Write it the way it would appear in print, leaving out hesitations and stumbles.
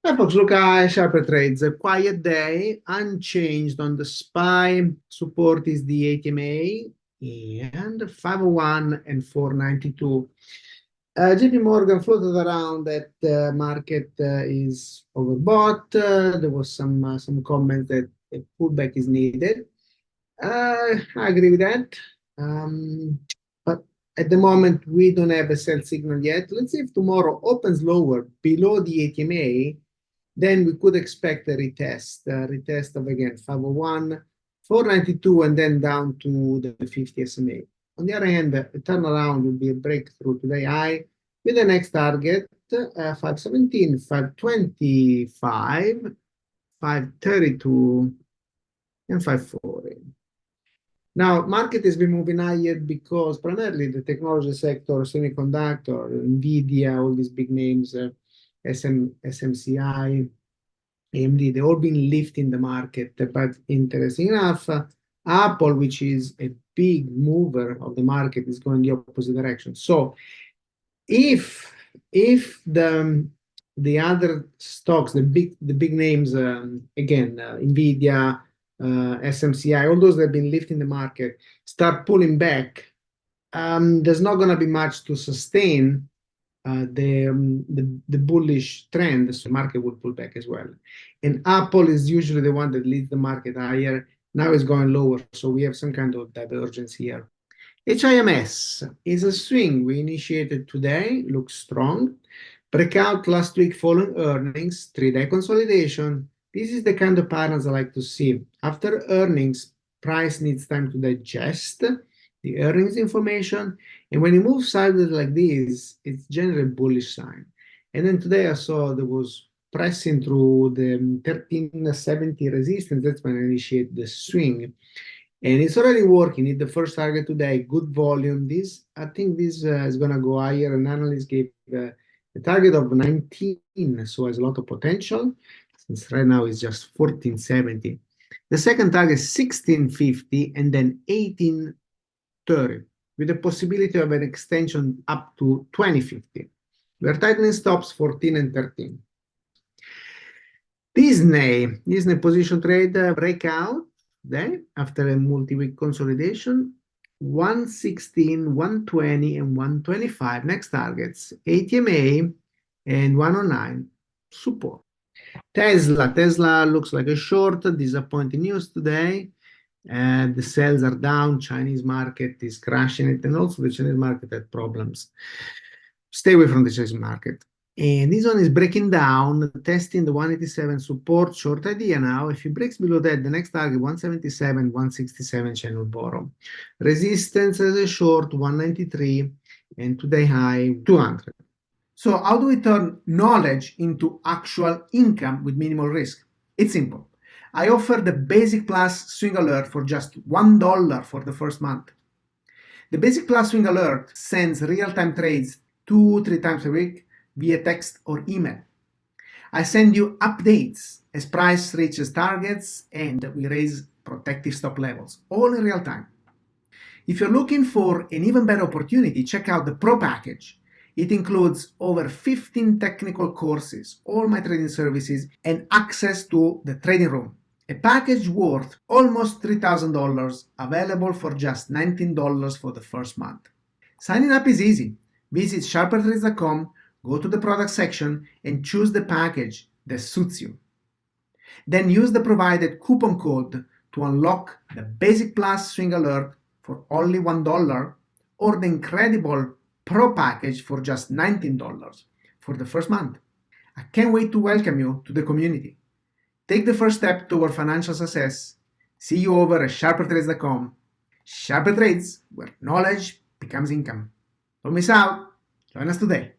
Hi folks, look at SharperTrades. A quiet day, unchanged on the SPY. Support is the ATMA and 501 and 492. JP Morgan floated around that the market is overbought. There was some comments that a pullback is needed. I agree with that. But at the moment, we don't have a sell signal yet. Let's see if tomorrow opens lower below the ATMA, then we could expect a retest of again 501, 492, and then down to the 50 SMA. On the other hand, a turnaround will be a breakthrough today high with the next target 517, 525, 532, and 540. Now, market has been moving higher because primarily the technology sector, semiconductor, NVIDIA, all these big names, SMCI, AMD, they've all been lifting the market. But interesting enough, Apple, which is a big mover of the market, is going the opposite direction. So if the other stocks, the big names, again, NVIDIA, SMCI, all those that have been lifting the market, start pulling back, there's not going to be much to sustain the bullish trend, so the market will pull back as well. And Apple is usually the one that leads the market higher. Now it's going lower, so we have some kind of divergence here. HIMS is a swing we initiated today, looks strong. Breakout last week following earnings, 3-day consolidation. This is the kind of patterns I like to see. After earnings, price needs time to digest the earnings information, and when it moves sideways like this, it's generally a bullish sign. And then today I saw there was pressing through the 1370 resistance. That's when I initiate the swing, and it's already working. Hit the first target today, good volume. I think this is going to go higher. An analyst gave a target of 19, so has a lot of potential, since right now it's just 1470. The second target is 1650, and then 1830, with the possibility of an extension up to 2050. We're tightening stops 14 and 13. Disney position trade breakout today after a multi-week consolidation. 116, 120, and 125 next targets. ATMA and 109 support. Tesla looks like a short. Disappointing news today. And the sales are down. Chinese market is crashing it, and also the Chinese market had problems. Stay away from the Chinese market. And this one is breaking down, testing the 187 support, short idea now. If it breaks below that, the next target 177, 167 channel bottom. Resistance as a short 193, and today high 200. So how do we turn knowledge into actual income with minimal risk? It's simple. I offer the Basic Plus Swing Alert for just $1 for the first month. The Basic Plus Swing Alert sends real-time trades 2-3 times a week via text or email. I send you updates as price reaches targets, and we raise protective stop levels, all in real time. If you're looking for an even better opportunity, check out the Pro package. It includes over 15 technical courses, all my trading services, and access to the trading room. A package worth almost $3,000, available for just $19 for the first month. Signing up is easy. Visit SharperTrades.com, go to the product section, and choose the package that suits you. Then use the provided coupon code to unlock the Basic Plus Swing Alert for only $1, or the incredible Pro package for just $19 for the first month. I can't wait to welcome you to the community. Take the first step toward financial success. See you over at SharperTrades.com. Sharper Trades, where knowledge becomes income. Don't miss out. Join us today.